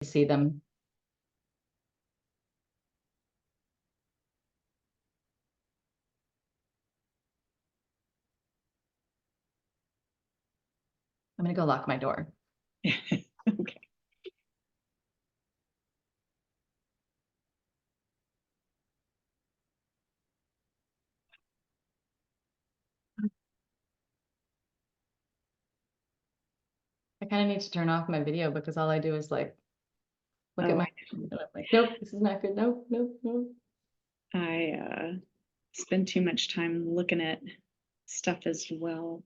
see them. I'm gonna go lock my door. Okay. I kind of need to turn off my video because all I do is like look at Oh, my and I'm like, nope, this is not good. Nope, nope, nope. I spend too much time looking at stuff as well.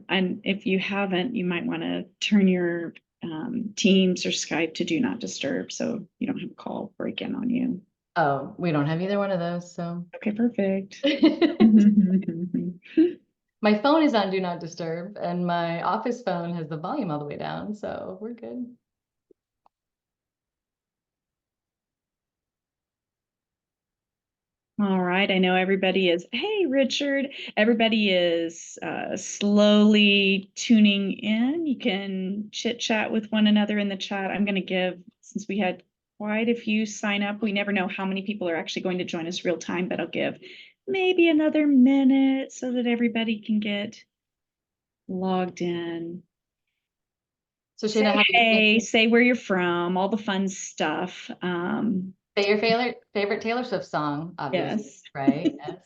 And if you haven't, you might want to turn your Teams or Skype to do not disturb so you don't have a call break in on you. Oh, we don't have either one of those, so. Okay, perfect. My phone is on do not disturb, and my office phone has the volume all the way down, so we're good. All right, I know everybody is, hey, Richard, everybody is slowly tuning in. You can chit chat with one another in the chat. I'm going to give, since we had quite a few sign up, we never know how many people are actually going to join us real time, but I'll give maybe another minute so that everybody can get logged in. So Say Shayna, hey, say where you're from, all the fun stuff. say your favorite Taylor Swift song, obviously, Yes. right? Yes.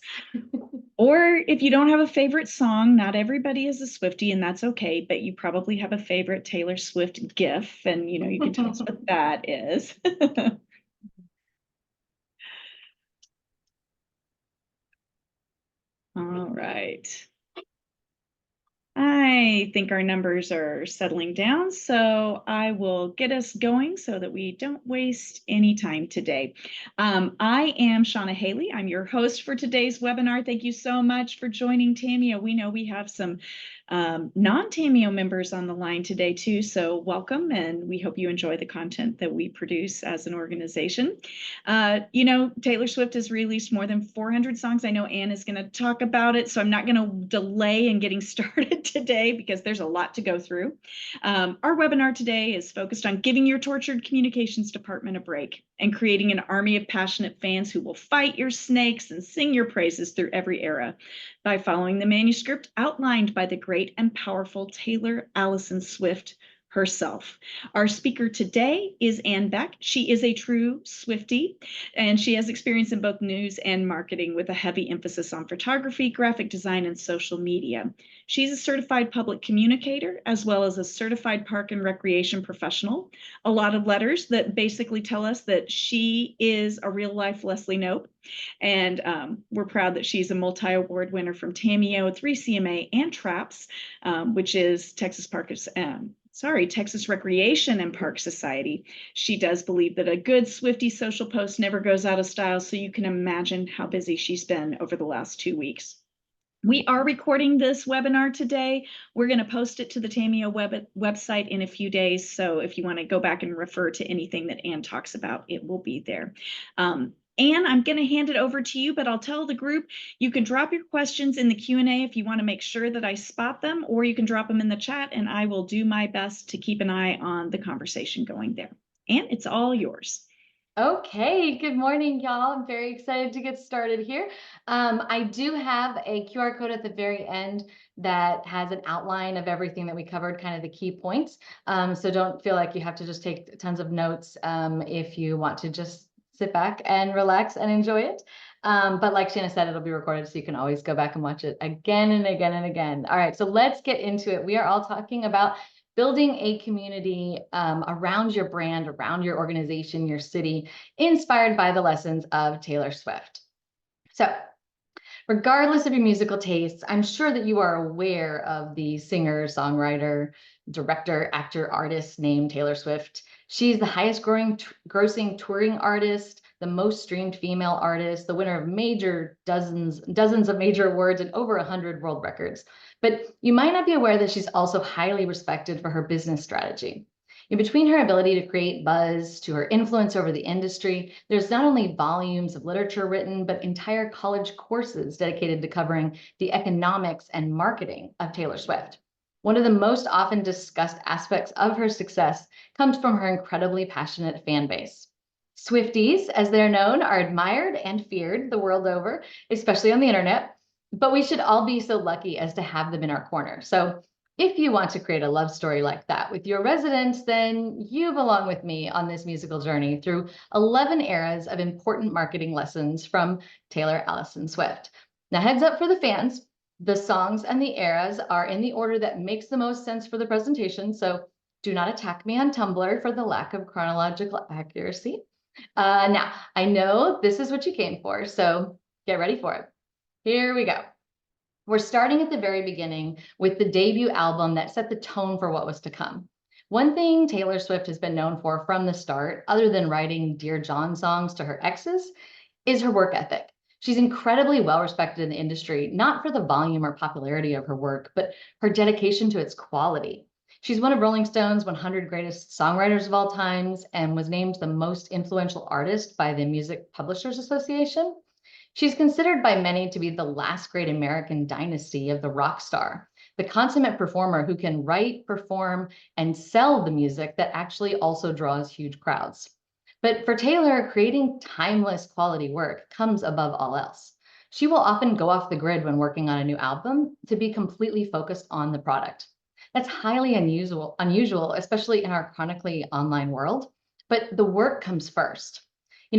Or if you don't have a favorite song, not everybody is a Swiftie, and that's okay, but you probably have a favorite Taylor Swift GIF, and you can tell us what that is. All right. I think our numbers are settling down, so I will get us going so that we don't waste any time today. I am Shauna Haley. I'm your host for today's webinar. Thank you so much for joining Tamio. We know we have some non-Tamio members on the line today too, so welcome, and we hope you enjoy the content that we produce as an organization. Taylor Swift has released more than 400 songs. I know Anne is going to talk about it, so I'm not going to delay in getting started today because there's a lot to go through. Our webinar today is focused on giving your tortured communications department a break and creating an army of passionate fans who will fight your snakes and sing your praises through every era by following the manuscript outlined by the great and powerful Taylor Allison Swift herself. Our speaker today is Anne Beck. She is a true Swiftie, and she has experience in both news and marketing with a heavy emphasis on photography, graphic design, and social media. She's a certified public communicator as well as a certified park and recreation professional. A lot of letters that basically tell us that she is a real life Leslie Knope. And we're proud that she's a multi-award winner from Tamio, 3CMA, and TRAPS, which is Texas Recreation and Park Society. She does believe that a good Swiftie social post never goes out of style, so you can imagine how busy she's been over the last 2 weeks. We are recording this webinar today. We're going to post it to the Tamio website in a few days, so if you want to go back and refer to anything that Anne talks about, it will be there. Anne, I'm going to hand it over to you, but I'll tell the group you can drop your questions in the Q&A if you want to make sure that I spot them, or you can drop them in the chat, and I will do my best to keep an eye on the conversation going there. Anne, it's all yours. Okay, good morning, y'all. I'm very excited to get started here. I do have a QR code at the very end that has an outline of everything that we covered, kind of the key points. So don't feel like you have to just take tons of notes if you want to just sit back and relax and enjoy it. But like Shanna said, it'll be recorded, so you can always go back and watch it again and again and again. All right, so let's get into it. We are all talking about building a community around your brand, around your organization, your city, inspired by the lessons of Taylor Swift. So, regardless of your musical tastes, I'm sure that you are aware of the singer, songwriter, director, actor, artist named Taylor Swift. She's the highest grossing touring artist, the most streamed female artist, the winner of dozens of major awards, and over 100 world records. But you might not be aware that she's also highly respected for her business strategy. In between her ability to create buzz to her influence over the industry, there's not only volumes of literature written, but entire college courses dedicated to covering the economics and marketing of Taylor Swift. One of the most often discussed aspects of her success comes from her incredibly passionate fan base. Swifties, as they're known, are admired and feared the world over, especially on the internet, but we should all be so lucky as to have them in our corner. So if you want to create a love story like that with your residents, then you belong with me on this musical journey through 11 eras of important marketing lessons from Taylor Allison Swift. Now, heads up for the fans, the songs and the eras are in the order that makes the most sense for the presentation, so do not attack me on Tumblr for the lack of chronological accuracy. Now, I know this is what you came for, so get ready for it. Here we go. We're starting at the very beginning with the debut album that set the tone for what was to come. One thing Taylor Swift has been known for from the start, other than writing Dear John songs to her exes, is her work ethic. She's incredibly well respected in the industry, not for the volume or popularity of her work, but her dedication to its quality. She's one of Rolling Stone's 100 greatest songwriters of all times and was named the most influential artist by the Music Publishers Association. She's considered by many to be the last great American dynasty of the rock star, the consummate performer who can write, perform, and sell the music that actually also draws huge crowds. But for Taylor, creating timeless quality work comes above all else. She will often go off the grid when working on a new album to be completely focused on the product. That's highly unusual, especially in our chronically online world, but the work comes first.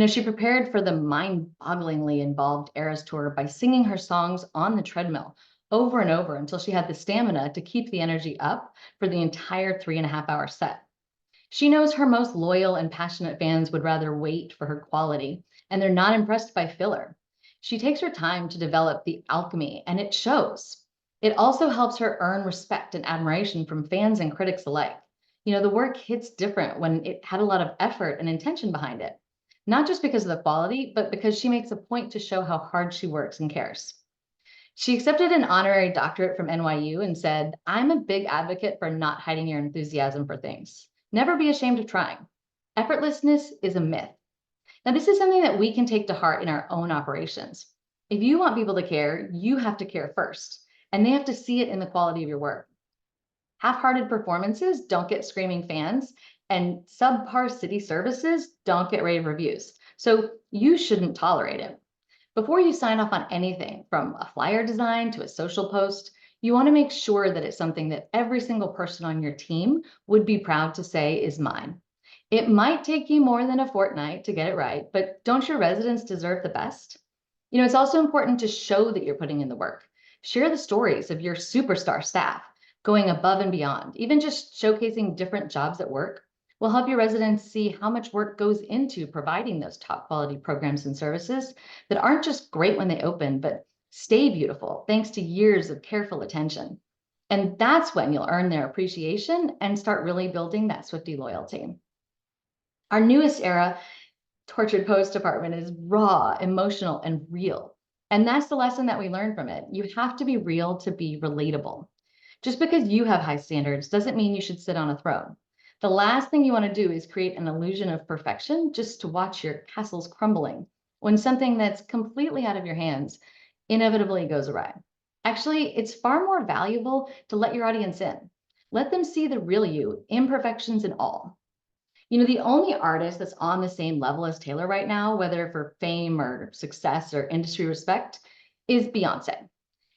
She prepared for the mind-bogglingly involved Eras tour by singing her songs on the treadmill over and over until she had the stamina to keep the energy up for the entire 3.5 hour set. She knows her most loyal and passionate fans would rather wait for her quality, and they're not impressed by filler. She takes her time to develop the alchemy, and it shows. It also helps her earn respect and admiration from fans and critics alike. The work hits different when it had a lot of effort and intention behind it, not just because of the quality, but because she makes a point to show how hard she works and cares. She accepted an honorary doctorate from NYU and said, "I'm a big advocate for not hiding your enthusiasm for things. Never be ashamed of trying. Effortlessness is a myth." Now, this is something that we can take to heart in our own operations. If you want people to care, you have to care first, and they have to see it in the quality of your work. Half-hearted performances don't get screaming fans, and subpar city services don't get rave reviews. So you shouldn't tolerate it. Before you sign off on anything, from a flyer design to a social post, you want to make sure that it's something that every single person on your team would be proud to say is mine. It might take you more than a fortnight to get it right, but don't your residents deserve the best? It's also important to show that you're putting in the work. Share the stories of your superstar staff going above and beyond. Even just showcasing different jobs at work will help your residents see how much work goes into providing those top quality programs and services that aren't just great when they open, but stay beautiful thanks to years of careful attention. And that's when you'll earn their appreciation and start really building that Swiftie loyalty. Our newest era Tortured Post Department is raw, emotional, and real. And that's the lesson that we learned from it. You have to be real to be relatable. Just because you have high standards doesn't mean you should sit on a throne. The last thing you want to do is create an illusion of perfection just to watch your castles crumbling when something that's completely out of your hands inevitably goes awry. Actually, it's far more valuable to let your audience in. Let them see the real you, imperfections and all. The only artist that's on the same level as Taylor right now, whether for fame or success or industry respect, is Beyonce.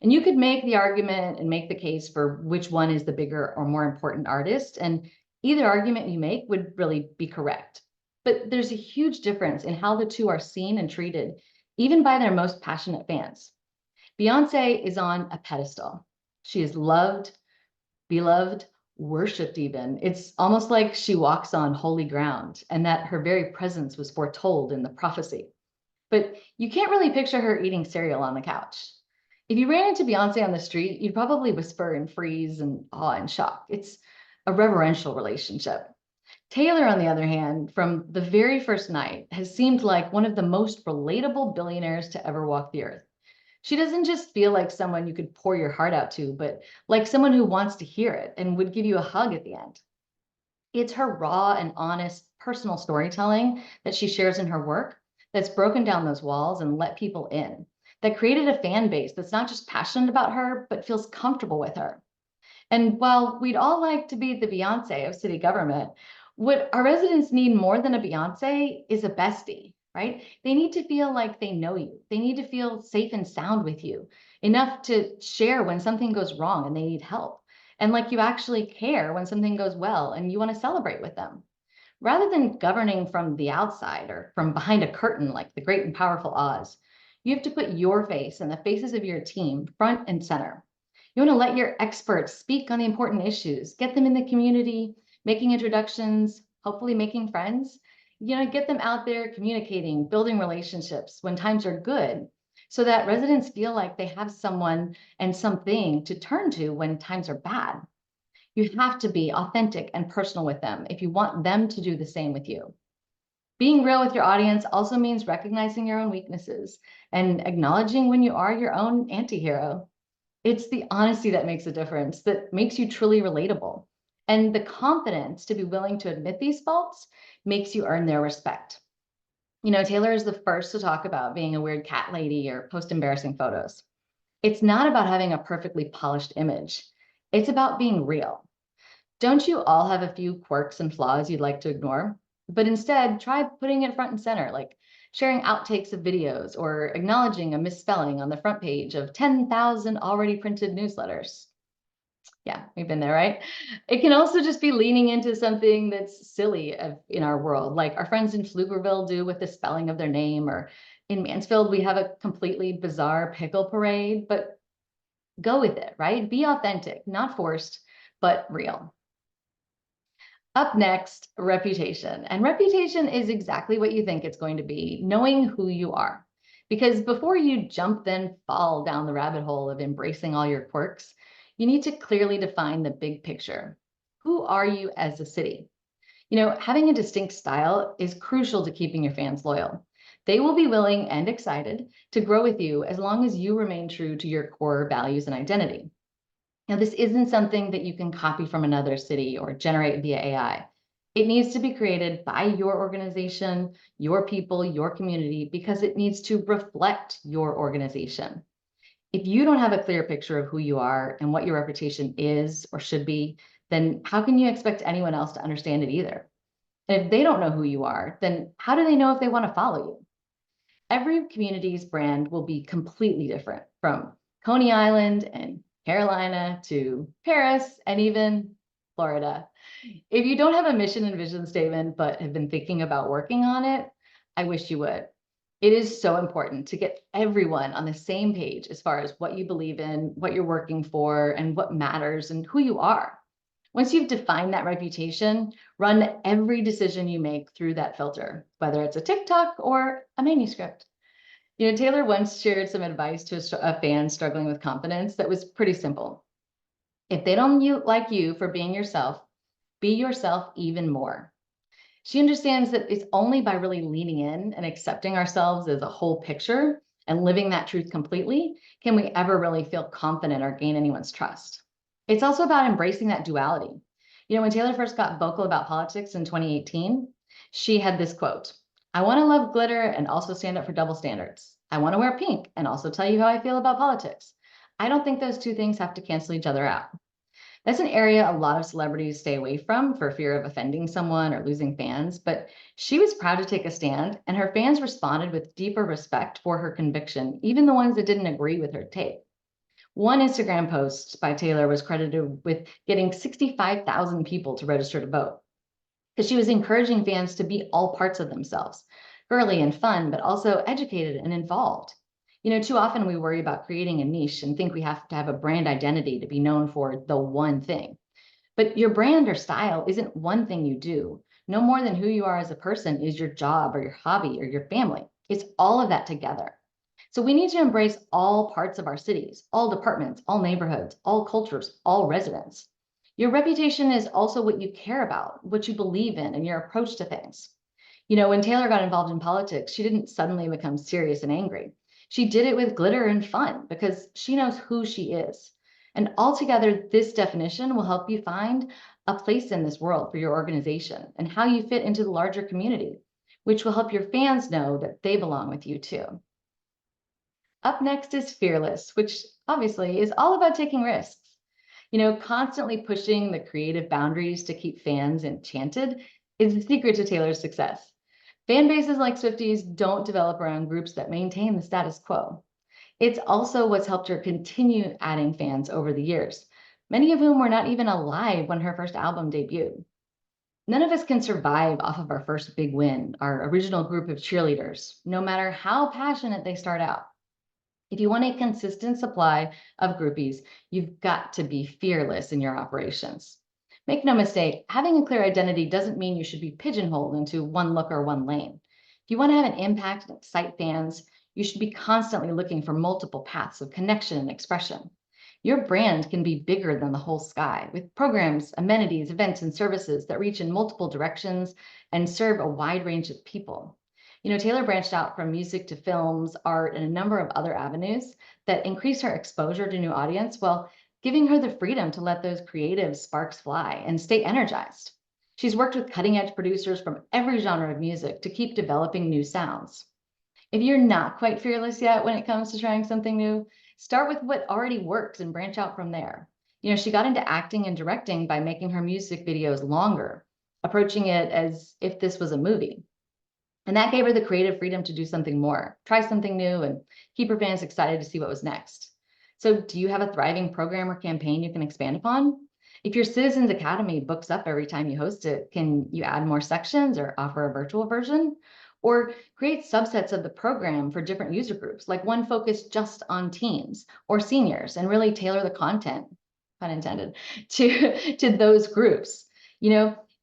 And you could make the argument and make the case for which one is the bigger or more important artist, and either argument you make would really be correct. But there's a huge difference in how the two are seen and treated, even by their most passionate fans. Beyonce is on a pedestal. She is loved, beloved, worshipped even. It's almost like she walks on holy ground and that her very presence was foretold in the prophecy. But you can't really picture her eating cereal on the couch. If you ran into Beyonce on the street, you'd probably whisper and freeze and awe and shock. It's a reverential relationship. Taylor, on the other hand, from the very first night, has seemed like one of the most relatable billionaires to ever walk the earth. She doesn't just feel like someone you could pour your heart out to, but like someone who wants to hear it and would give you a hug at the end. It's her raw and honest personal storytelling that she shares in her work that's broken down those walls and let people in, that created a fan base that's not just passionate about her, but feels comfortable with her. And while we'd all like to be the Beyonce of city government, what our residents need more than a Beyonce is a bestie, right? They need to feel like they know you. They need to feel safe and sound with you, enough to share when something goes wrong and they need help. And like you actually care when something goes well and you want to celebrate with them. Rather than governing from the outside or from behind a curtain like the great and powerful Oz, you have to put your face and the faces of your team front and center. You want to let your experts speak on the important issues, get them in the community, making introductions, hopefully making friends. Get them out there communicating, building relationships when times are good, so that residents feel like they have someone and something to turn to when times are bad. You have to be authentic and personal with them if you want them to do the same with you. Being real with your audience also means recognizing your own weaknesses and acknowledging when you are your own anti-hero. It's the honesty that makes a difference, that makes you truly relatable. And the confidence to be willing to admit these faults makes you earn their respect. Taylor is the first to talk about being a weird cat lady or post embarrassing photos. It's not about having a perfectly polished image. It's about being real. Don't you all have a few quirks and flaws you'd like to ignore? But instead, try putting it front and center, like sharing outtakes of videos or acknowledging a misspelling on the front page of 10,000 already printed newsletters. Yeah, we've been there, right? It can also just be leaning into something that's silly in our world, like our friends in Pflugerville do with the spelling of their name, or in Mansfield, we have a completely bizarre pickle parade, but go with it, right? Be authentic, not forced, but real. Up next, reputation. And reputation is exactly what you think it's going to be, knowing who you are. Because before you jump, then fall down the rabbit hole of embracing all your quirks, you need to clearly define the big picture. Who are you as a city? Having a distinct style is crucial to keeping your fans loyal. They will be willing and excited to grow with you as long as you remain true to your core values and identity. Now, this isn't something that you can copy from another city or generate via AI. It needs to be created by your organization, your people, your community, because it needs to reflect your organization. If you don't have a clear picture of who you are and what your reputation is or should be, then how can you expect anyone else to understand it either? And if they don't know who you are, then how do they know if they want to follow you? Every community's brand will be completely different, from Coney Island and Carolina to Paris and even Florida. If you don't have a mission and vision statement, but have been thinking about working on it, I wish you would. It is so important to get everyone on the same page as far as what you believe in, what you're working for, and what matters and who you are. Once you've defined that reputation, run every decision you make through that filter, whether it's a TikTok or a manuscript. Taylor once shared some advice to a fan struggling with confidence that was pretty simple. If they don't like you for being yourself, be yourself even more. She understands that it's only by really leaning in and accepting ourselves as a whole picture and living that truth completely can we ever really feel confident or gain anyone's trust. It's also about embracing that duality. When Taylor first got vocal about politics in 2018, she had this quote: "I want to love glitter and also stand up for double standards. I want to wear pink and also tell you how I feel about politics. I don't think those two things have to cancel each other out." That's an area a lot of celebrities stay away from for fear of offending someone or losing fans, but she was proud to take a stand, and her fans responded with deeper respect for her conviction, even the ones that didn't agree with her take. One Instagram post by Taylor was credited with getting 65,000 people to register to vote, because she was encouraging fans to be all parts of themselves, girly and fun, but also educated and involved. Too often we worry about creating a niche and think we have to have a brand identity to be known for the one thing. But your brand or style isn't one thing you do. No more than who you are as a person is your job or your hobby or your family. It's all of that together. So we need to embrace all parts of our cities, all departments, all neighborhoods, all cultures, all residents. Your reputation is also what you care about, what you believe in, and your approach to things. When Taylor got involved in politics, she didn't suddenly become serious and angry. She did it with glitter and fun because she knows who she is. And altogether, this definition will help you find a place in this world for your organization and how you fit into the larger community, which will help your fans know that they belong with you too. Up next is fearless, which obviously is all about taking risks. Constantly pushing the creative boundaries to keep fans enchanted is the secret to Taylor's success. Fan bases like Swifties don't develop around groups that maintain the status quo. It's also what's helped her continue adding fans over the years, many of whom were not even alive when her first album debuted. None of us can survive off of our first big win, our original group of cheerleaders, no matter how passionate they start out. If you want a consistent supply of groupies, you've got to be fearless in your operations. Make no mistake, having a clear identity doesn't mean you should be pigeonholed into one look or one lane. If you want to have an impact and excite fans, you should be constantly looking for multiple paths of connection and expression. Your brand can be bigger than the whole sky, with programs, amenities, events, and services that reach in multiple directions and serve a wide range of people. Taylor branched out from music to films, art, and a number of other avenues that increase her exposure to new audience while giving her the freedom to let those creative sparks fly and stay energized. She's worked with cutting edge producers from every genre of music to keep developing new sounds. If you're not quite fearless yet when it comes to trying something new, start with what already works and branch out from there. She got into acting and directing by making her music videos longer, approaching it as if this was a movie. And that gave her the creative freedom to do something more, try something new, and keep her fans excited to see what was next. So, do you have a thriving program or campaign you can expand upon? If your Citizens Academy books up every time you host it, can you add more sections or offer a virtual version? Or create subsets of the program for different user groups, like one focused just on teens or seniors, and really tailor the content, pun intended, to those groups.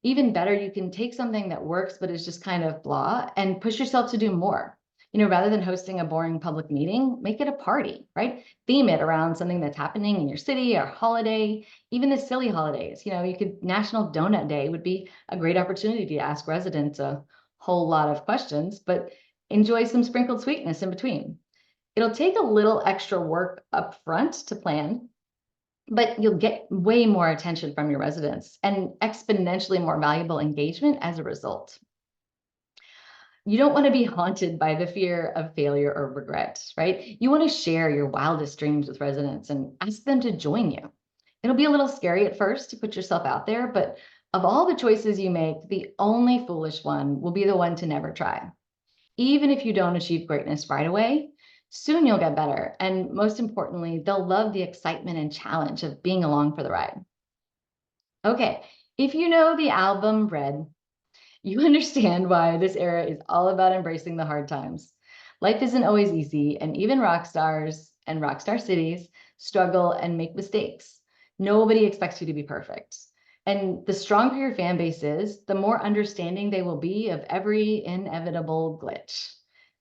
Even better, you can take something that works but is just kind of blah and push yourself to do more. Rather than hosting a boring public meeting, make it a party, right? Theme it around something that's happening in your city or holiday, even the silly holidays. You could National Donut Day would be a great opportunity to ask residents a whole lot of questions, but enjoy some sprinkled sweetness in between. It'll take a little extra work up front to plan, but you'll get way more attention from your residents and exponentially more valuable engagement as a result. You don't want to be haunted by the fear of failure or regret, right? You want to share your wildest dreams with residents and ask them to join you. It'll be a little scary at first to put yourself out there, but of all the choices you make, the only foolish one will be the one to never try. Even if you don't achieve greatness right away, soon you'll get better. And most importantly, they'll love the excitement and challenge of being along for the ride. Okay, if you know the album Red, you understand why this era is all about embracing the hard times. Life isn't always easy, and even rock stars and rock star cities struggle and make mistakes. Nobody expects you to be perfect. And the stronger your fan base is, the more understanding they will be of every inevitable glitch.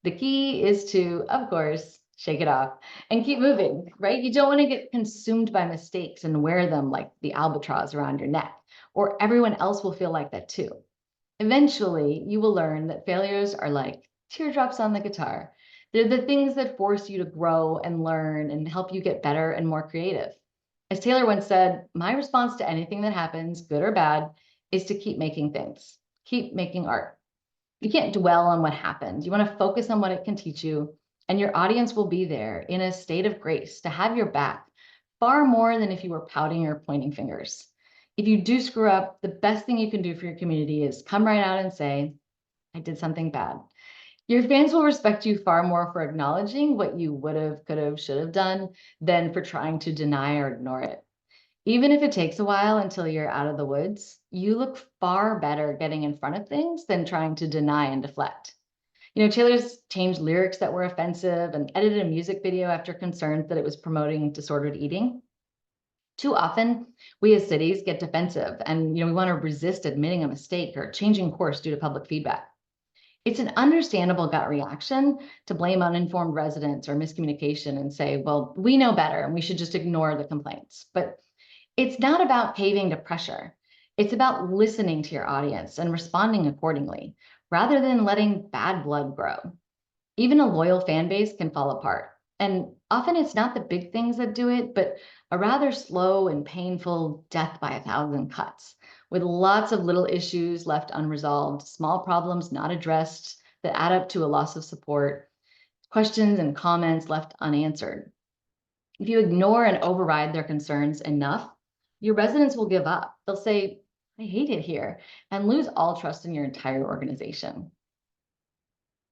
The key is to, of course, shake it off and keep moving, right? You don't want to get consumed by mistakes and wear them like the albatross around your neck, or everyone else will feel like that too. Eventually, you will learn that failures are like teardrops on the guitar. They're the things that force you to grow and learn and help you get better and more creative. As Taylor once said, my response to anything that happens, good or bad, is to keep making things, keep making art. You can't dwell on what happened. You want to focus on what it can teach you, and your audience will be there in a state of grace to have your back far more than if you were pouting or pointing fingers. If you do screw up, the best thing you can do for your community is come right out and say, I did something bad. Your fans will respect you far more for acknowledging what you would have, could have, should have done than for trying to deny or ignore it. Even if it takes a while until you're out of the woods, you look far better getting in front of things than trying to deny and deflect. Taylor's changed lyrics that were offensive and edited a music video after concerns that it was promoting disordered eating. Too often, we as cities get defensive and we want to resist admitting a mistake or changing course due to public feedback. It's an understandable gut reaction to blame uninformed residents or miscommunication and say, well, we know better and we should just ignore the complaints. But it's not about caving to pressure. It's about listening to your audience and responding accordingly, rather than letting bad blood grow. Even a loyal fan base can fall apart. And often it's not the big things that do it, but a rather slow and painful death by 1,000 cuts, with lots of little issues left unresolved, small problems not addressed that add up to a loss of support, questions and comments left unanswered. If you ignore and override their concerns enough, Your residents will give up. They'll say, I hate it here, and lose all trust in your entire organization.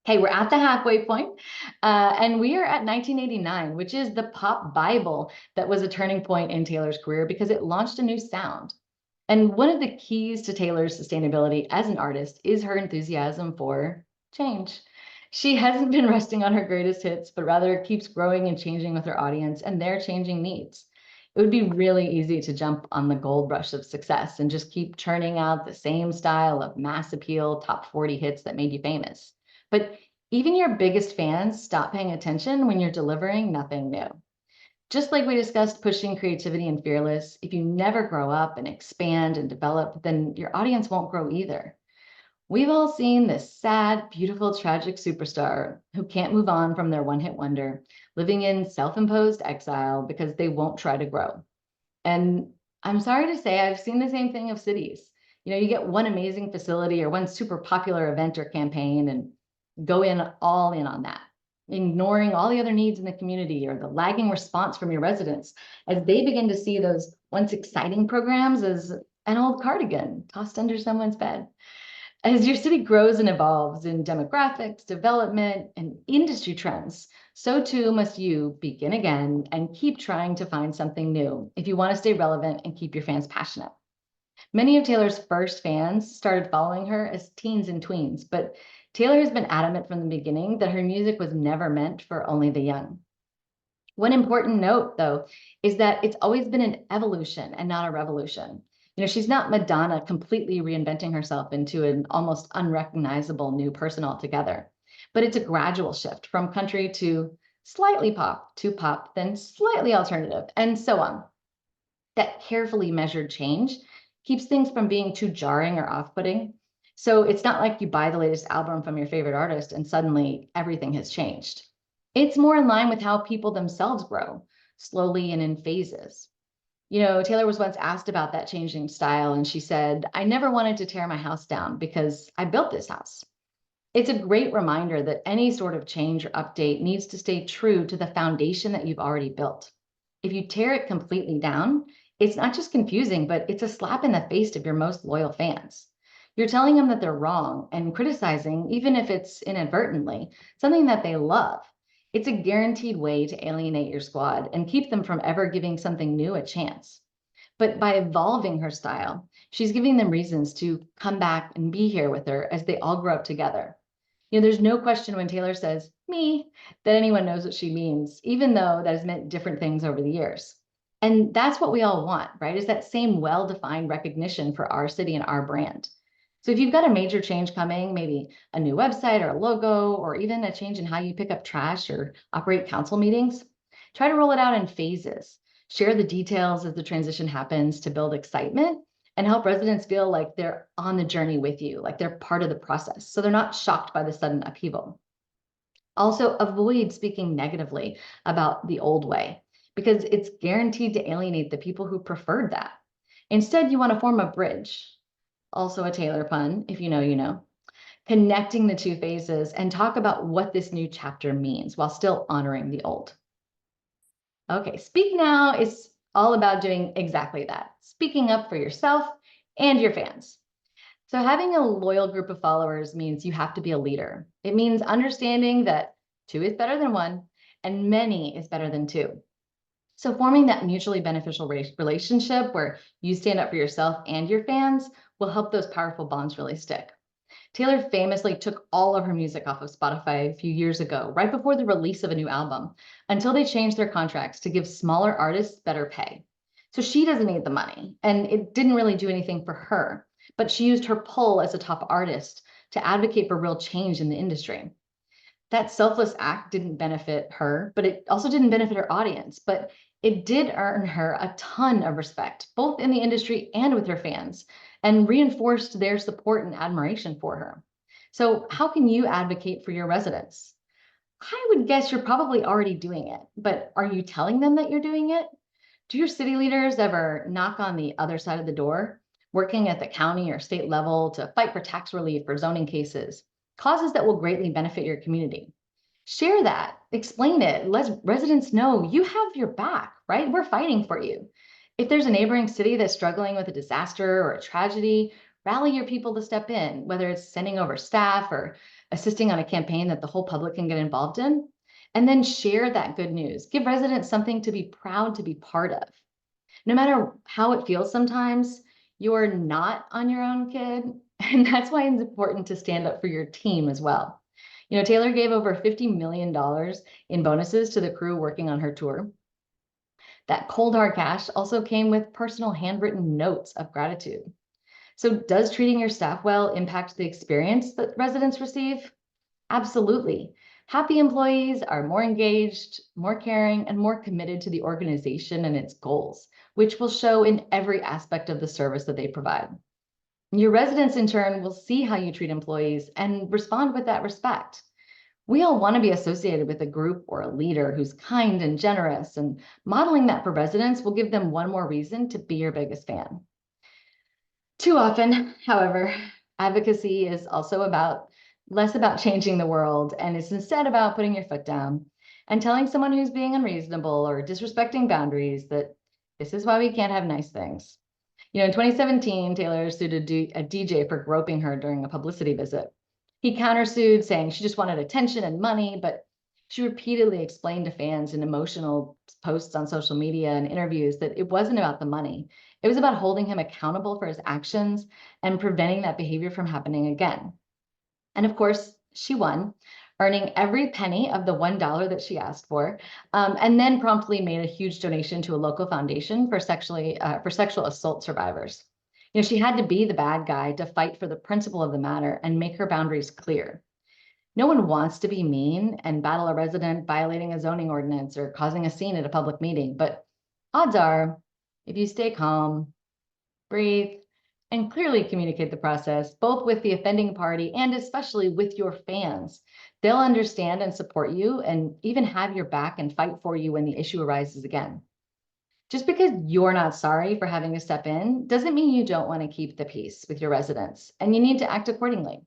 Okay, we're at the halfway point, and we are at 1989, which is the pop Bible that was a turning point in Taylor's career because it launched a new sound. And one of the keys to Taylor's sustainability as an artist is her enthusiasm for change. She hasn't been resting on her greatest hits, but rather keeps growing and changing with her audience and their changing needs. It would be really easy to jump on the gold rush of success and just keep churning out the same style of mass appeal top 40 hits that made you famous. But even your biggest fans stop paying attention when you're delivering nothing new. Just like we discussed pushing creativity and fearless, if you never grow up and expand and develop, then your audience won't grow either. We've all seen this sad, beautiful, tragic superstar who can't move on from their one-hit wonder, living in self-imposed exile because they won't try to grow. And I'm sorry to say, I've seen the same thing of cities. You get one amazing facility or one super popular event or campaign and go in all in on that, ignoring all the other needs in the community or the lagging response from your residents as they begin to see those once exciting programs as an old cardigan tossed under someone's bed. As your city grows and evolves in demographics, development, and industry trends, so too must you begin again and keep trying to find something new if you want to stay relevant and keep your fans passionate. Many of Taylor's first fans started following her as teens and tweens, but Taylor has been adamant from the beginning that her music was never meant for only the young. One important note, though, is that it's always been an evolution and not a revolution. She's not Madonna completely reinventing herself into an almost unrecognizable new person altogether, but it's a gradual shift from country to slightly pop, then slightly alternative, and so on. That carefully measured change keeps things from being too jarring or off-putting. So it's not like you buy the latest album from your favorite artist and suddenly everything has changed. It's more in line with how people themselves grow, slowly and in phases. Taylor was once asked about that changing style, and she said, I never wanted to tear my house down because I built this house. It's a great reminder that any sort of change or update needs to stay true to the foundation that you've already built. If you tear it completely down, it's not just confusing, but it's a slap in the face of your most loyal fans. You're telling them that they're wrong and criticizing, even if it's inadvertently, something that they love. It's a guaranteed way to alienate your squad and keep them from ever giving something new a chance. But by evolving her style, she's giving them reasons to come back and be here with her as they all grow up together. There's no question when Taylor says me that anyone knows what she means, even though that has meant different things over the years. And that's what we all want, right? Is that same well-defined recognition for our city and our brand. So if you've got a major change coming, maybe a new website or a logo, or even a change in how you pick up trash or operate council meetings, try to roll it out in phases. Share the details as the transition happens to build excitement and help residents feel like they're on the journey with you, like they're part of the process, so they're not shocked by the sudden upheaval. Also, avoid speaking negatively about the old way because it's guaranteed to alienate the people who preferred that. Instead, you want to form a bridge, also a Taylor pun, if you know, you know, connecting the two phases and talk about what this new chapter means while still honoring the old. Okay, Speak Now is all about doing exactly that, speaking up for yourself and your fans. So having a loyal group of followers means you have to be a leader. It means understanding that two is better than one and many is better than two. So forming that mutually beneficial relationship where you stand up for yourself and your fans will help those powerful bonds really stick. Taylor famously took all of her music off of Spotify a few years ago, right before the release of a new album, until they changed their contracts to give smaller artists better pay. So she doesn't need the money, and it didn't really do anything for her, but she used her pull as a top artist to advocate for real change in the industry. That selfless act didn't benefit her, but it also didn't benefit her audience, but it did earn her a ton of respect, both in the industry and with her fans, and reinforced their support and admiration for her. So how can you advocate for your residents? I would guess you're probably already doing it, but are you telling them that you're doing it? Do your city leaders ever knock on the other side of the door, working at the county or state level to fight for tax relief or zoning cases, causes that will greatly benefit your community? Share that, explain it, let residents know you have your back, right? We're fighting for you. If there's a neighboring city that's struggling with a disaster or a tragedy, rally your people to step in, whether it's sending over staff or assisting on a campaign that the whole public can get involved in. And then share that good news. Give residents something to be proud to be part of. No matter how it feels sometimes, you're not on your own, kid. And that's why it's important to stand up for your team as well. Taylor gave over $50 million in bonuses to the crew working on her tour. That cold hard cash also came with personal handwritten notes of gratitude. So, does treating your staff well impact the experience that residents receive? Absolutely. Happy employees are more engaged, more caring, and more committed to the organization and its goals, which will show in every aspect of the service that they provide. Your residents, in turn, will see how you treat employees and respond with that respect. We all want to be associated with a group or a leader who's kind and generous, and modeling that for residents will give them one more reason to be your biggest fan. Too often, however, advocacy is also less about changing the world, and it's instead about putting your foot down and telling someone who's being unreasonable or disrespecting boundaries that this is why we can't have nice things. In 2017, Taylor sued a DJ for groping her during a publicity visit. He countersued, saying she just wanted attention and money, but she repeatedly explained to fans in emotional posts on social media and interviews that it wasn't about the money. It was about holding him accountable for his actions and preventing that behavior from happening again. And of course, she won, earning every penny of the $1 that she asked for, and then promptly made a huge donation to a local foundation for sexual assault survivors. She had to be the bad guy to fight for the principle of the matter and make her boundaries clear. No one wants to be mean and battle a resident violating a zoning ordinance or causing a scene at a public meeting, but odds are, if you stay calm, breathe, and clearly communicate the process, both with the offending party and especially with your fans, they'll understand and support you and even have your back and fight for you when the issue arises again. Just because you're not sorry for having to step in doesn't mean you don't want to keep the peace with your residents, and you need to act accordingly.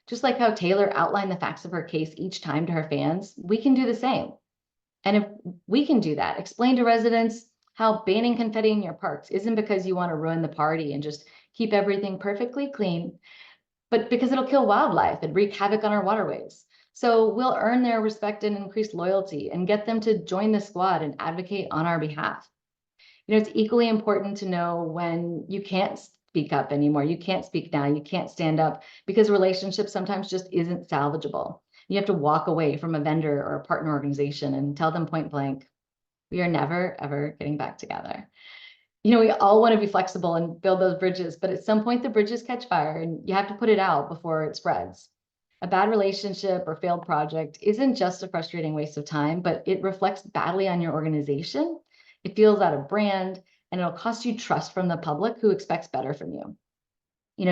Just like how Taylor outlined the facts of her case each time to her fans, we can do the same. And if we can do that, explain to residents how banning confetti in your parks isn't because you want to ruin the party and just keep everything perfectly clean, but because it'll kill wildlife and wreak havoc on our waterways. So we'll earn their respect and increase loyalty and get them to join the squad and advocate on our behalf. It's equally important to know when you can't speak up anymore. You can't speak now. You can't stand up because relationships sometimes just isn't salvageable. You have to walk away from a vendor or a partner organization and tell them point blank, we are never, ever getting back together. We all want to be flexible and build those bridges, but at some point the bridges catch fire and you have to put it out before it spreads. A bad relationship or failed project isn't just a frustrating waste of time, but it reflects badly on your organization. It feels out of brand, and it'll cost you trust from the public who expects better from you.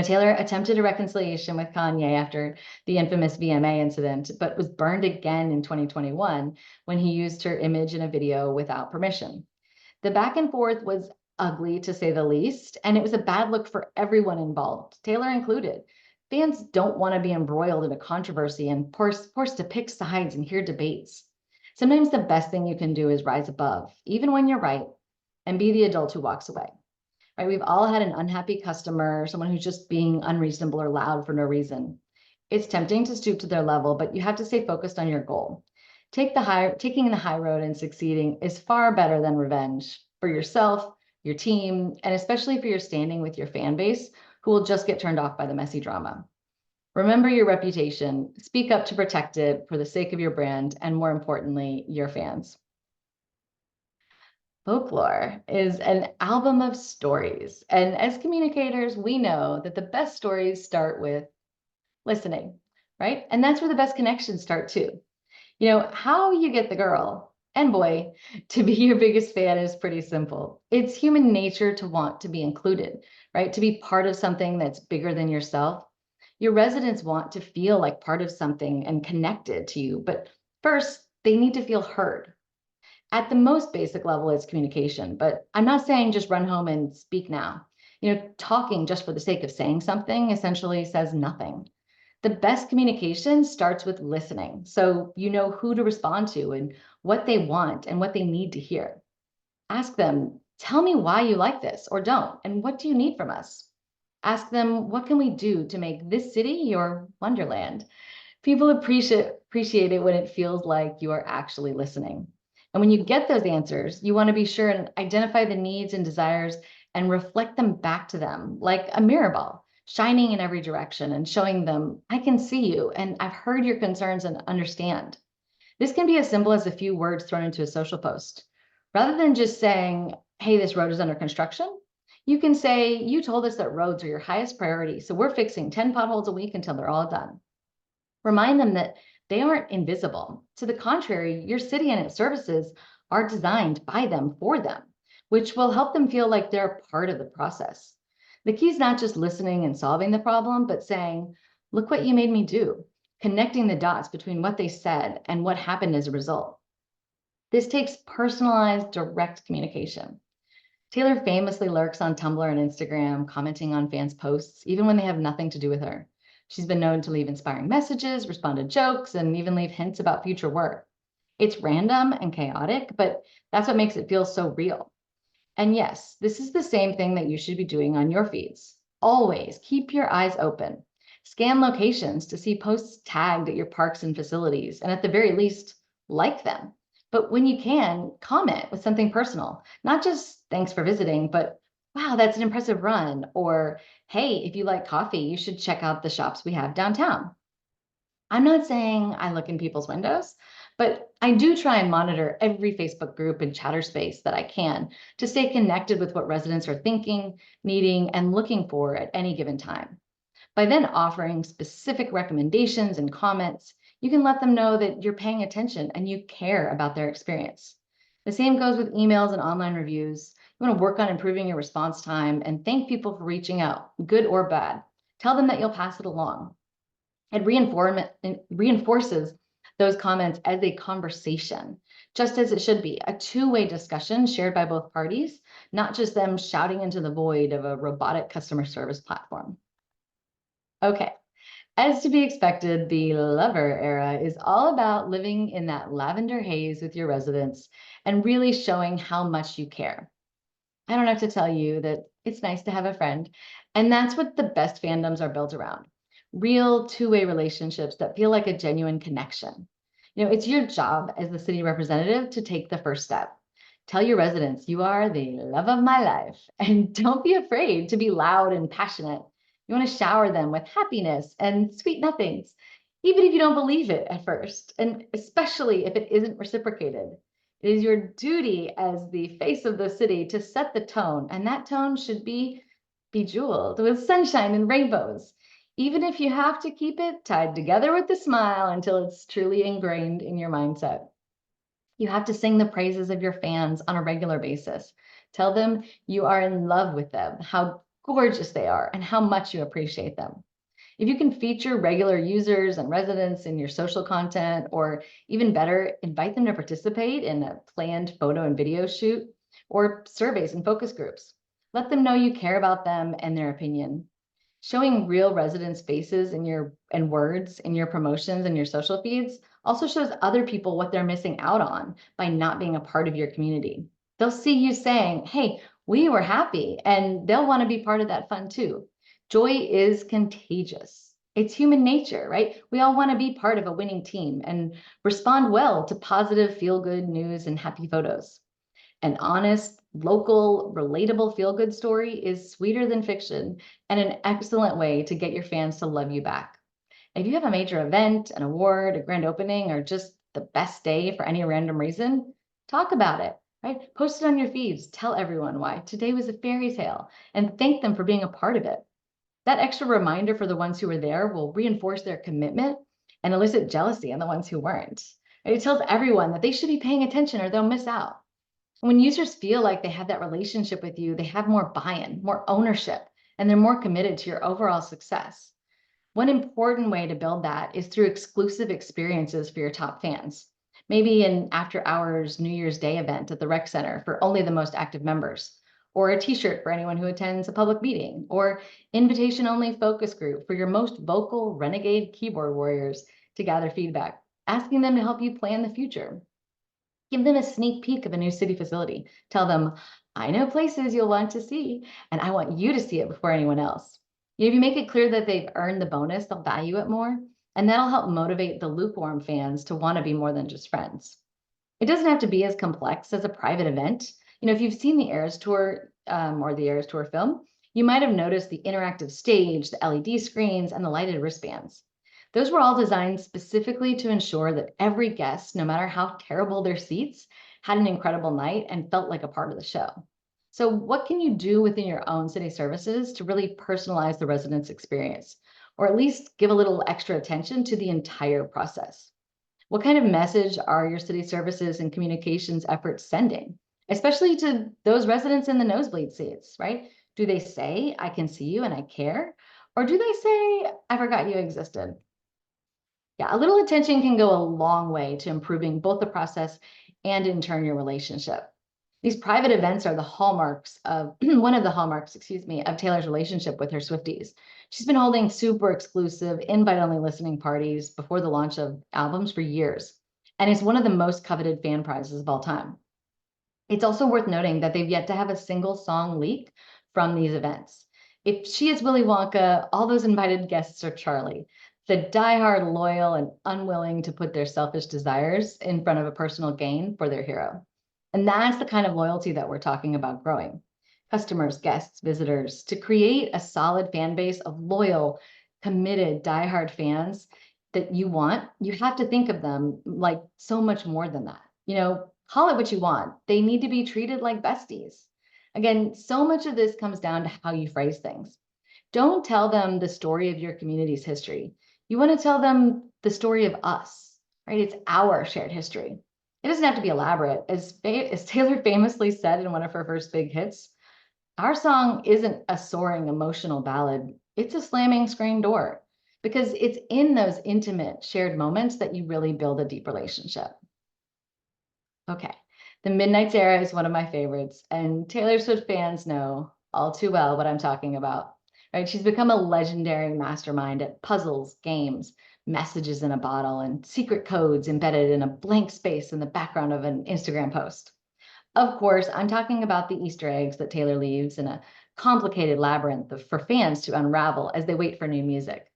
Taylor attempted a reconciliation with Kanye after the infamous VMA incident, but was burned again in 2021 when he used her image in a video without permission. The back and forth was ugly, to say the least, and it was a bad look for everyone involved, Taylor included. Fans don't want to be embroiled in a controversy and forced to pick sides and hear debates. Sometimes the best thing you can do is rise above, even when you're right, and be the adult who walks away. Right? We've all had an unhappy customer, someone who's just being unreasonable or loud for no reason. It's tempting to stoop to their level, but you have to stay focused on your goal. Taking the high road and succeeding is far better than revenge for yourself, your team, and especially for your standing with your fan base, who will just get turned off by the messy drama. Remember your reputation, speak up to protect it for the sake of your brand, and more importantly, your fans. Folklore is an album of stories. And as communicators, we know that the best stories start with listening, right? And that's where the best connections start too. How you get the girl and boy to be your biggest fan is pretty simple. It's human nature to want to be included, right? To be part of something that's bigger than yourself. Your residents want to feel like part of something and connected to you, but first they need to feel heard. At the most basic level, it's communication, but I'm not saying just run home and speak now. Talking just for the sake of saying something essentially says nothing. The best communication starts with listening, so you know who to respond to and what they want and what they need to hear. Ask them, Tell me why you like this or don't, and what do you need from us? Ask them, what can we do to make this city your wonderland? People appreciate it when it feels like you are actually listening. And when you get those answers, you want to be sure and identify the needs and desires and reflect them back to them like a mirror ball, shining in every direction and showing them, I can see you and I've heard your concerns and understand. This can be as simple as a few words thrown into a social post. Rather than just saying, hey, this road is under construction, you can say, you told us that roads are your highest priority, so we're fixing 10 potholes a week until they're all done. Remind them that they aren't invisible. To the contrary, your city and its services are designed by them for them, which will help them feel like they're part of the process. The key is not just listening and solving the problem, but saying, look what you made me do, connecting the dots between what they said and what happened as a result. This takes personalized, direct communication. Taylor famously lurks on Tumblr and Instagram, commenting on fans' posts, even when they have nothing to do with her. She's been known to leave inspiring messages, respond to jokes, and even leave hints about future work. It's random and chaotic, but that's what makes it feel so real. And yes, this is the same thing that you should be doing on your feeds. Always keep your eyes open. Scan locations to see posts tagged at your parks and facilities, and at the very least, like them. But when you can, comment with something personal, not just thanks for visiting, but wow, that's an impressive run. Or hey, if you like coffee, you should check out the shops we have downtown. I'm not saying I look in people's windows, but I do try and monitor every Facebook group and chatter space that I can to stay connected with what residents are thinking, needing, and looking for at any given time. By then offering specific recommendations and comments, you can let them know that you're paying attention and you care about their experience. The same goes with emails and online reviews. You want to work on improving your response time and thank people for reaching out, good or bad. Tell them that you'll pass it along. It reinforces those comments as a conversation, just as it should be, a two-way discussion shared by both parties, not just them shouting into the void of a robotic customer service platform. Okay, as to be expected, the lover era is all about living in that lavender haze with your residents and really showing how much you care. I don't have to tell you that it's nice to have a friend. And that's what the best fandoms are built around. Real two-way relationships that feel like a genuine connection. It's your job as the city representative to take the first step. Tell your residents you are the love of my life and don't be afraid to be loud and passionate. You want to shower them with happiness and sweet nothings, even if you don't believe it at first, and especially if it isn't reciprocated. It is your duty as the face of the city to set the tone, and that tone should be bejeweled with sunshine and rainbows, even if you have to keep it tied together with a smile until it's truly ingrained in your mindset. You have to sing the praises of your fans on a regular basis. Tell them you are in love with them, how gorgeous they are, and how much you appreciate them. If you can feature regular users and residents in your social content, or even better, invite them to participate in a planned photo and video shoot or surveys and focus groups. Let them know you care about them and their opinion. Showing real residents' faces and words in your promotions and your social feeds also shows other people what they're missing out on by not being a part of your community. They'll see you saying, hey, we were happy, and they'll want to be part of that fun too. Joy is contagious. It's human nature, right? We all want to be part of a winning team and respond well to positive, feel-good news and happy photos. An honest, local, relatable feel-good story is sweeter than fiction and an excellent way to get your fans to love you back. If you have a major event, an award, a grand opening, or just the best day for any random reason, talk about it, right? Post it on your feeds. Tell everyone why today was a fairy tale and thank them for being a part of it. That extra reminder for the ones who were there will reinforce their commitment and elicit jealousy in the ones who weren't. It tells everyone that they should be paying attention or they'll miss out. When users feel like they have that relationship with you, they have more buy-in, more ownership, and they're more committed to your overall success. One important way to build that is through exclusive experiences for your top fans. Maybe an after-hours New Year's Day event at the rec center for only the most active members, or a t-shirt for anyone who attends a public meeting, or invitation-only focus group for your most vocal renegade keyboard warriors to gather feedback, asking them to help you plan the future. Give them a sneak peek of a new city facility. Tell them, I know places you'll want to see, and I want you to see it before anyone else. If you make it clear that they've earned the bonus, they'll value it more, and that'll help motivate the lukewarm fans to want to be more than just friends. It doesn't have to be as complex as a private event. If you've seen the Eras Tour or the Eras Tour film, you might have noticed the interactive stage, the LED screens, and the lighted wristbands. Those were all designed specifically to ensure that every guest, no matter how terrible their seats, had an incredible night and felt like a part of the show. So, what can you do within your own city services to really personalize the residents' experience, or at least give a little extra attention to the entire process? What kind of message are your city services and communications efforts sending, especially to those residents in the nosebleed seats, right? Do they say, I can see you and I care? Or do they say, I forgot you existed? Yeah, a little attention can go a long way to improving both the process and in turn your relationship. These private events are the hallmarks of one of the hallmarks, excuse me, of Taylor's relationship with her Swifties. She's been holding super exclusive, invite only listening parties before the launch of albums for years, and it's one of the most coveted fan prizes of all time. It's also worth noting that they've yet to have a single song leak from these events. If she is Willy Wonka, all those invited guests are Charlie, the diehard loyal and unwilling to put their selfish desires in front of a personal gain for their hero. And that's the kind of loyalty that we're talking about growing. Customers, guests, visitors, to create a solid fan base of loyal, committed, diehard fans that you want, you have to think of them like so much more than that. Call it what you want. They need to be treated like besties. Again, so much of this comes down to how you phrase things. Don't tell them the story of your community's history. You want to tell them the story of us, right? It's our shared history. It doesn't have to be elaborate. As Taylor famously said in one of her first big hits, our song isn't a soaring emotional ballad. It's a slamming screen door because it's in those intimate shared moments that you really build a deep relationship. Okay. The Midnight's Era is one of my favorites, and Taylor Swift fans know all too well what I'm talking about. Right? She's become a legendary mastermind at puzzles, games, messages in a bottle, and secret codes embedded in a blank space in the background of an Instagram post. Of course, I'm talking about the Easter eggs that Taylor leaves in a complicated labyrinth for fans to unravel as they wait for new music.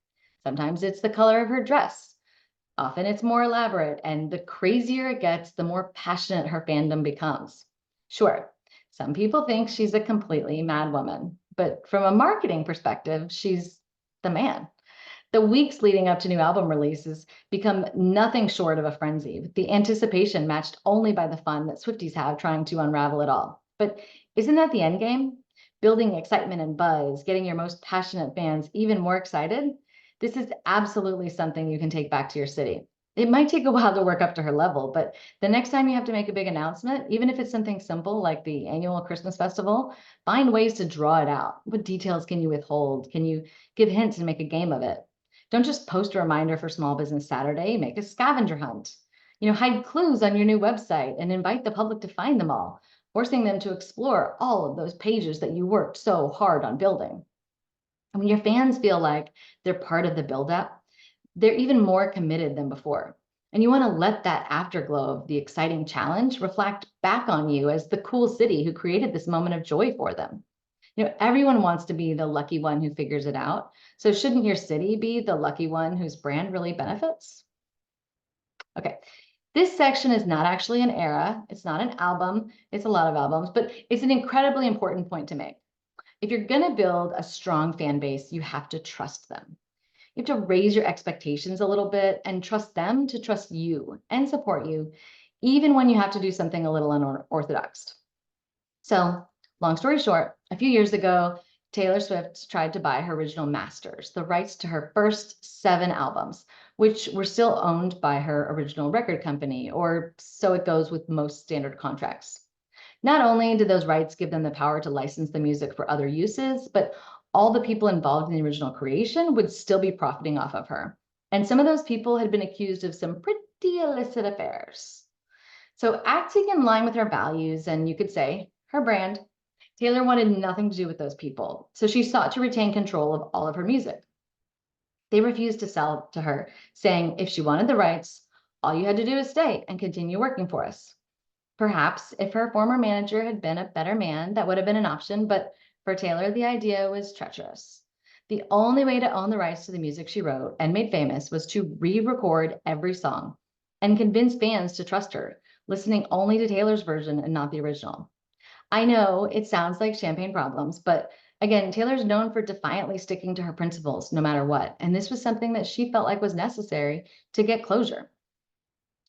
Sometimes it's the color of her dress. Often it's more elaborate, and the crazier it gets, the more passionate her fandom becomes. Sure, some people think she's a completely mad woman, but from a marketing perspective, she's the man. The weeks leading up to new album releases become nothing short of a frenzy, with the anticipation matched only by the fun that Swifties have trying to unravel it all. But isn't that the end game? Building excitement and buzz, getting your most passionate fans even more excited? This is absolutely something you can take back to your city. It might take a while to work up to her level, but the next time you have to make a big announcement, even if it's something simple like the annual Christmas festival, find ways to draw it out. What details can you withhold? Can you give hints and make a game of it? Don't just post a reminder for Small Business Saturday, make a scavenger hunt. Hide clues on your new website and invite the public to find them all, forcing them to explore all of those pages that you worked so hard on building. And when your fans feel like they're part of the buildup, they're even more committed than before. And you want to let that afterglow of the exciting challenge reflect back on you as the cool city who created this moment of joy for them. Everyone wants to be the lucky one who figures it out. So shouldn't your city be the lucky one whose brand really benefits? Okay. This section is not actually an era. It's not an album. It's a lot of albums, but it's an incredibly important point to make. If you're going to build a strong fan base, you have to trust them. You have to raise your expectations a little bit and trust them to trust you and support you, even when you have to do something a little unorthodox. So, long story short, a few years ago, Taylor Swift tried to buy her original masters, the rights to her first 7 albums, which were still owned by her original record company, or so it goes with most standard contracts. Not only did those rights give them the power to license the music for other uses, but all the people involved in the original creation would still be profiting off of her. And some of those people had been accused of some pretty illicit affairs. So, acting in line with her values, and you could say her brand, Taylor wanted nothing to do with those people. So she sought to retain control of all of her music. They refused to sell to her, saying if she wanted the rights, all you had to do is stay and continue working for us. Perhaps if her former manager had been a better man, that would have been an option, but for Taylor, the idea was treacherous. The only way to own the rights to the music she wrote and made famous was to re-record every song and convince fans to trust her, listening only to Taylor's version and not the original. I know it sounds like champagne problems, but again, Taylor's known for defiantly sticking to her principles no matter what, and this was something that she felt like was necessary to get closure.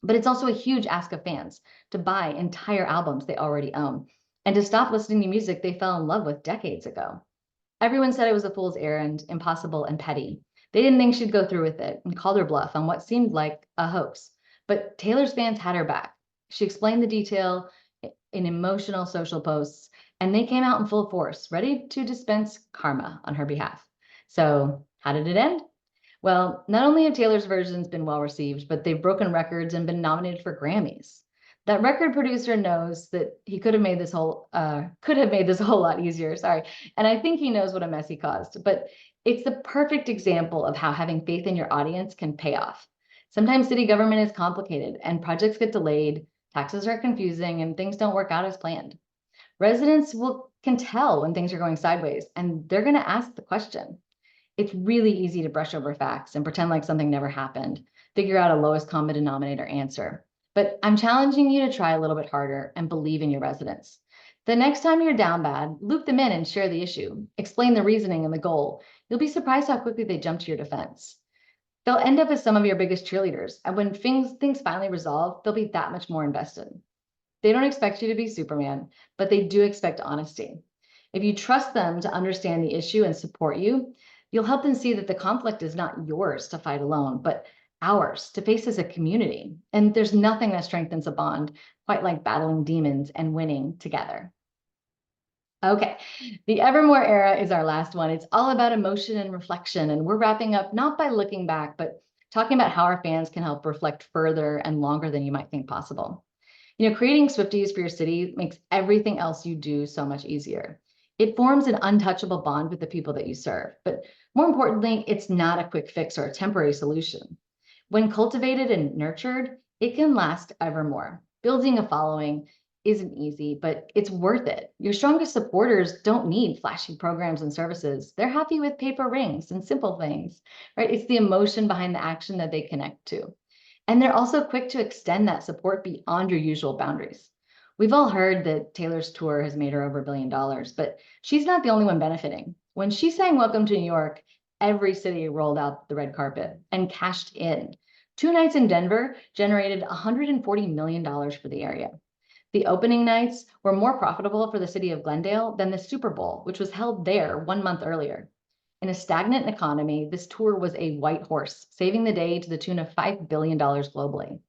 But it's also a huge ask of fans to buy entire albums they already own and to stop listening to music they fell in love with decades ago. Everyone said it was a fool's errand, impossible and petty. They didn't think she'd go through with it and called her bluff on what seemed like a hoax. But Taylor's fans had her back. She explained the detail in emotional social posts, and they came out in full force, ready to dispense karma on her behalf. So, how did it end? Well, not only have Taylor's versions been well received, but they've broken records and been nominated for Grammys. That record producer knows that he could have made this a whole lot easier. Sorry, and I think he knows what a mess he caused. But it's the perfect example of how having faith in your audience can pay off. Sometimes city government is complicated, and projects get delayed, taxes are confusing, and things don't work out as planned. Residents will can tell when things are going sideways, and they're going to ask the question. It's really easy to brush over facts and pretend like something never happened, figure out a lowest common denominator answer. But I'm challenging you to try a little bit harder and believe in your residents. The next time you're down bad, loop them in and share the issue. Explain the reasoning and the goal. You'll be surprised how quickly they jump to your defense. They'll end up as some of your biggest cheerleaders, and when things finally resolve, they'll be that much more invested. They don't expect you to be Superman, but they do expect honesty. If you trust them to understand the issue and support you, you'll help them see that the conflict is not yours to fight alone, but ours to face as a community. And there's nothing that strengthens a bond quite like battling demons and winning together. Okay, the Evermore era is our last one. It's all about emotion and reflection. And we're wrapping up not by looking back, but talking about how our fans can help reflect further and longer than you might think possible. Creating Swifties for your city makes everything else you do so much easier. It forms an untouchable bond with the people that you serve. But more importantly, it's not a quick fix or a temporary solution. When cultivated and nurtured, it can last evermore. Building a following isn't easy, but it's worth it. Your strongest supporters don't need flashy programs and services. They're happy with paper rings and simple things, right? It's the emotion behind the action that they connect to. And they're also quick to extend that support beyond your usual boundaries. We've all heard that Taylor's tour has made her over $1 billion, but she's not the only one benefiting. When she sang Welcome to New York, every city rolled out the red carpet and cashed in. 2 nights in Denver generated $140 million for the area. The opening nights were more profitable for the city of Glendale than the Super Bowl, which was held there 1 month earlier. In a stagnant economy, this tour was a white horse, saving the day to the tune of $5 billion globally.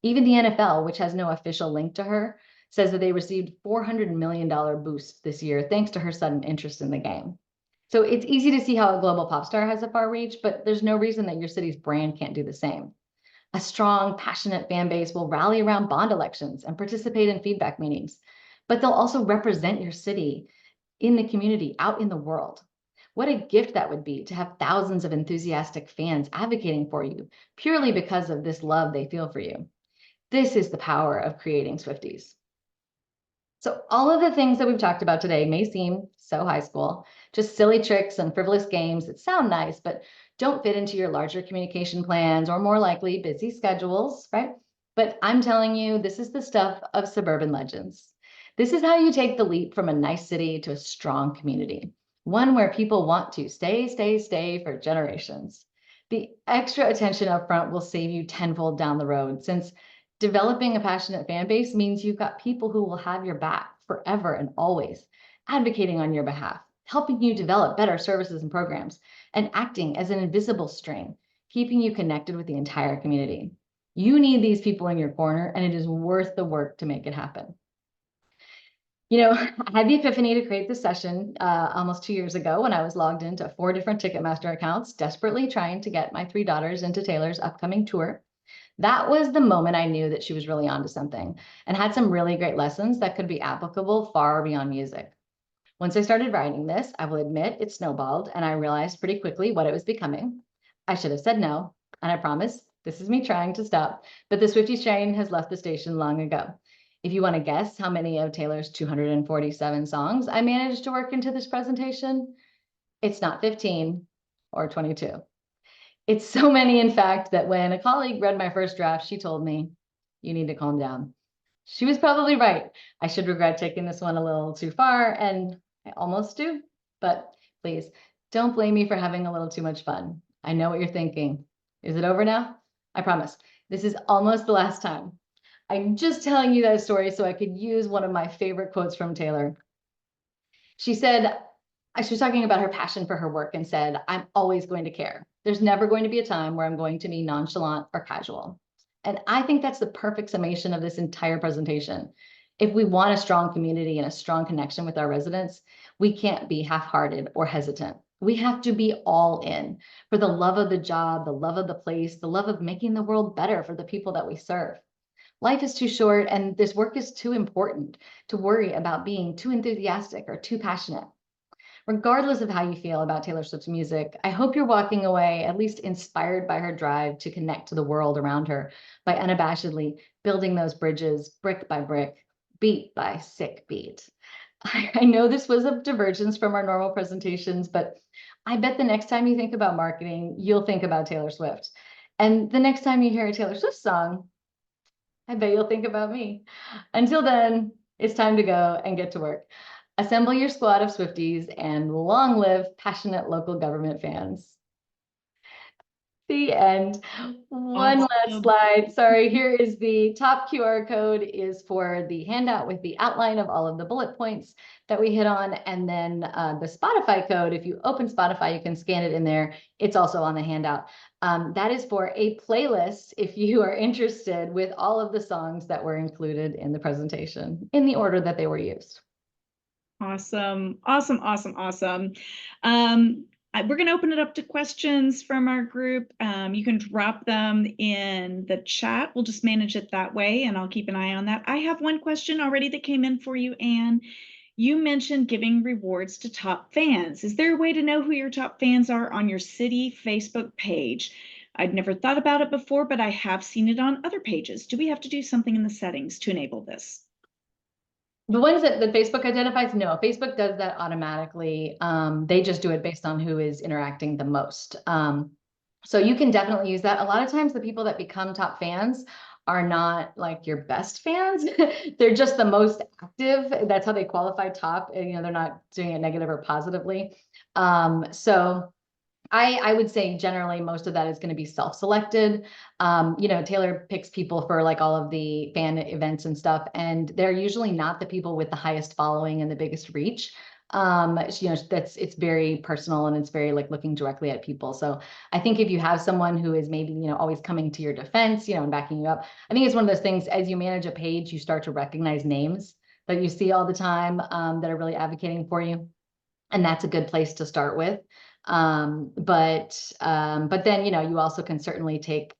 Even the NFL, which has no official link to her, says that they received $400 million boost this year thanks to her sudden interest in the game. So it's easy to see how a global pop star has a far reach, but there's no reason that your city's brand can't do the same. A strong, passionate fan base will rally around bond elections and participate in feedback meetings, but they'll also represent your city in the community, out in the world. What a gift that would be to have thousands of enthusiastic fans advocating for you purely because of this love they feel for you. This is the power of creating Swifties. So all of the things that we've talked about today may seem so high school, just silly tricks and frivolous games that sound nice, but don't fit into your larger communication plans or more likely busy schedules, right? But I'm telling you, this is the stuff of suburban legends. This is how you take the leap from a nice city to a strong community, one where people want to stay for generations. The extra attention up front will save you tenfold down the road, since developing a passionate fan base means you've got people who will have your back forever and always, advocating on your behalf, helping you develop better services and programs, and acting as an invisible string, keeping you connected with the entire community. You need these people in your corner, and it is worth the work to make it happen. I had the epiphany to create this session almost 2 years ago when I was logged into 4 different Ticketmaster accounts, desperately trying to get my 3 daughters into Taylor's upcoming tour. That was the moment I knew that she was really onto something and had some really great lessons that could be applicable far beyond music. Once I started writing this, I will admit it snowballed, and I realized pretty quickly what it was becoming. I should have said no, and I promise this is me trying to stop, but the Swifties train has left the station long ago. If you want to guess how many of Taylor's 247 songs I managed to work into this presentation, it's not 15 or 22. It's so many, in fact, that when a colleague read my first draft, she told me, "You need to calm down." She was probably right. I should regret taking this one a little too far, and I almost do. But please, don't blame me for having a little too much fun. I know what you're thinking. Is it over now? I promise. This is almost the last time. I'm just telling you that story so I could use one of my favorite quotes from Taylor. She said, she was talking about her passion for her work and said, "I'm always going to care. There's never going to be a time where I'm going to be nonchalant or casual." And I think that's the perfect summation of this entire presentation. If we want a strong community and a strong connection with our residents, we can't be half-hearted or hesitant. We have to be all in for the love of the job, the love of the place, the love of making the world better for the people that we serve. Life is too short and this work is too important to worry about being too enthusiastic or too passionate. Regardless of how you feel about Taylor Swift's music, I hope you're walking away at least inspired by her drive to connect to the world around her by unabashedly building those bridges brick by brick, beat by sick beat. I know this was a divergence from our normal presentations, but I bet the next time you think about marketing, you'll think about Taylor Swift. And the next time you hear a Taylor Swift song, I bet you'll think about me. Until then, it's time to go and get to work. Assemble your squad of Swifties and long live passionate local government fans. The end. One last Awesome. slide. Sorry, here is the top QR code is for the handout with the outline of all of the bullet points that we hit on. And then the Spotify code, if you open Spotify, you can scan it in there. It's also on the handout. That is for a playlist if you are interested with all of the songs that were included in the presentation in the order that they were used. Awesome. Awesome. Awesome. Awesome. We're going to open it up to questions from our group. You can drop them in the chat. We'll just manage it that way, and I'll keep an eye on that. I have one question already that came in for you, Anne. You mentioned giving rewards to top fans. Is there a way to know who your top fans are on your city Facebook page? I'd never thought about it before, but I have seen it on other pages. Do we have to do something in the settings to enable this? The ones that Facebook identifies, no, Facebook does that automatically. They just do it based on who is interacting the most. So you can definitely use that. A lot of times the people that become top fans are not like your best fans. They're just the most active. That's how they qualify top. You know, they're not doing it negative or positively. So I would say generally most of that is going to be self-selected. You know, Taylor picks people for like all of the fan events and stuff, and they're usually not the people with the highest following and the biggest reach. You know, it's very personal and it's very like looking directly at people. So I think if you have someone who is maybe, you know, always coming to your defense, you know, and backing you up, I think it's one of those things as you manage a page, you start to recognize names that you see all the time that are really advocating for you. And that's a good place to start with. But then, you know, you also can certainly take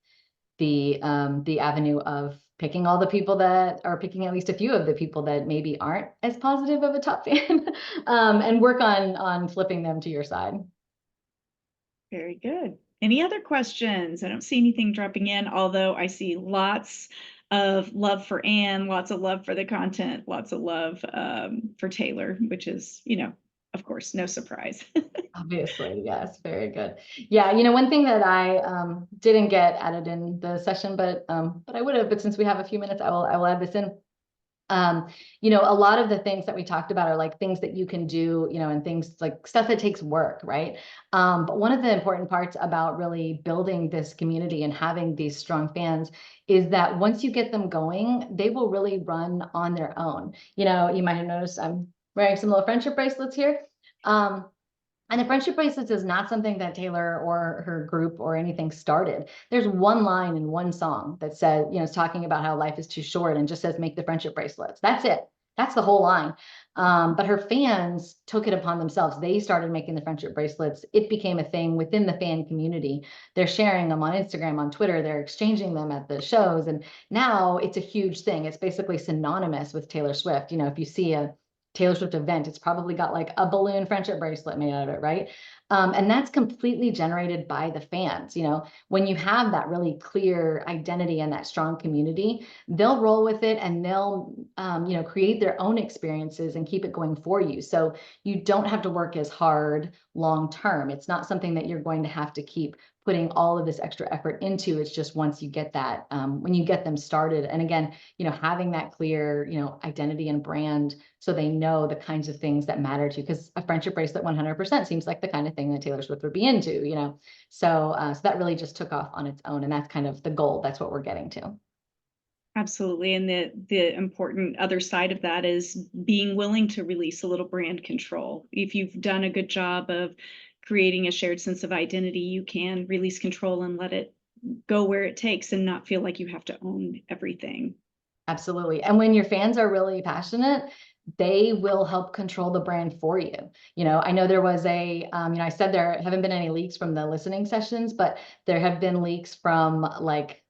the avenue of picking all the people that are picking at least a few of the people that maybe aren't as positive of a top fan, and work on flipping them to your side. Very good. Any other questions? I don't see anything dropping in, although I see lots of love for Anne, lots of love for the content, lots of love for Taylor, which is, you know, of course, no surprise. Obviously, yes, very good. Yeah, you know, one thing that I didn't get added in the session, but I would have, but since we have a few minutes, I will add this in. You know, a lot of the things that we talked about are like things that you can do, you know, and things like stuff that takes work, right? But one of the important parts about really building this community and having these strong fans is that once you get them going, they will really run on their own. You know, you might have noticed I'm wearing some little friendship bracelets here. And the friendship bracelets is not something that Taylor or her group or anything started. There's one line in one song that says, you know, it's talking about how life is too short and just says, make the friendship bracelets. That's it. That's the whole line. But her fans took it upon themselves. They started making the friendship bracelets. It became a thing within the fan community. They're sharing them on Instagram, on Twitter. They're exchanging them at the shows. And now it's a huge thing. It's basically synonymous with Taylor Swift. You know, if you see a Taylor Swift event. It's probably got like a balloon friendship bracelet made out of it, right? And that's completely generated by the fans. When you have that really clear identity and that strong community, they'll roll with it and they'll, create their own experiences and keep it going for you. So you don't have to work as hard long term. It's not something that you're going to have to keep putting all of this extra effort into. It's just once you get that, when you get them started. And again, having that clear, identity and brand so they know the kinds of things that matter to you. Because a friendship bracelet 100% seems like the kind of thing that Taylor Swift would be into. So that really just took off on its own. And that's kind of the goal. That's what we're getting to. Absolutely. And the important other side of that is being willing to release a little brand control. If you've done a good job of creating a shared sense of identity, you can release control and let it go where it takes and not feel like you have to own everything. Absolutely. And when your fans are really passionate, they will help control the brand for you. I know there was I said there haven't been any leaks from the listening sessions, but there have been leaks from like,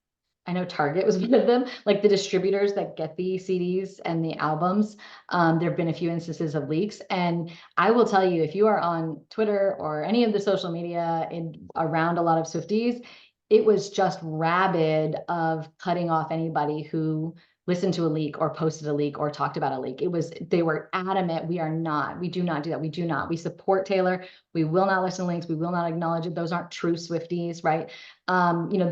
I know Target was one of them, like the distributors that get the CDs and the albums. There have been a few instances of leaks. And I will tell you, if you are on Twitter or any of the social media around a lot of Swifties, it was just rabid of cutting off anybody who listened to a leak or posted a leak or talked about a leak. They were adamant, we do not do that. We do not. We support Taylor. We will not listen to links. We will not acknowledge it. Those aren't true Swifties, right?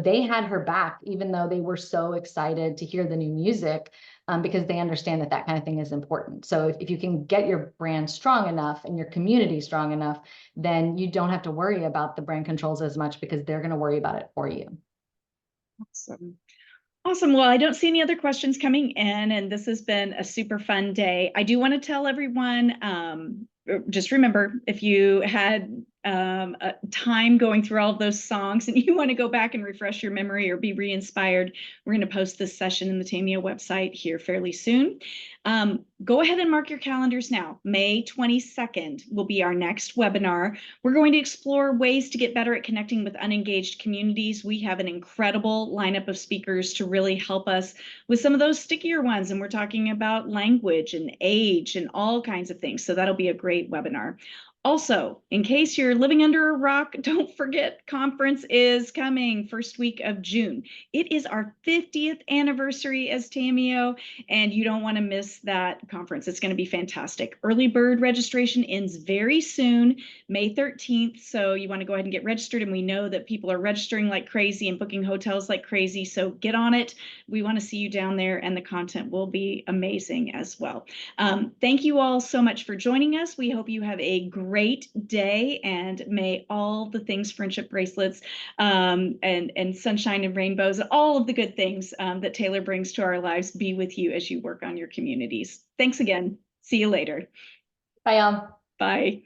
They had her back, even though they were so excited to hear the new music, because they understand that that kind of thing is important. So if you can get your brand strong enough and your community strong enough, then you don't have to worry about the brand controls as much because they're going to worry about it for you. Awesome. Awesome. Well, I don't see any other questions coming in, and this has been a super fun day. I do want to tell everyone, just remember, if you had a time going through all of those songs and you want to go back and refresh your memory or be re-inspired, we're going to post this session in the Tameo website here fairly soon. Go ahead and mark your calendars now. May 22nd will be our next webinar. We're going to explore ways to get better at connecting with unengaged communities. We have an incredible lineup of speakers to really help us with some of those stickier ones. And we're talking about language and age and all kinds of things. So that'll be a great webinar. Also, in case you're living under a rock, don't forget conference is coming first week of June. It is our 50th anniversary as Tameo, and you don't want to miss that conference. It's going to be fantastic. Early bird registration ends very soon, May 13th. So you want to go ahead and get registered. And we know that people are registering like crazy and booking hotels like crazy. So get on it. We want to see you down there, and the content will be amazing as well. Thank you all so much for joining us. We hope you have a great day, and may all the things, friendship bracelets, and sunshine and rainbows, all of the good things that Taylor brings to our lives be with you as you work on your communities. Thanks again. See you later. Bye, y'all. Bye.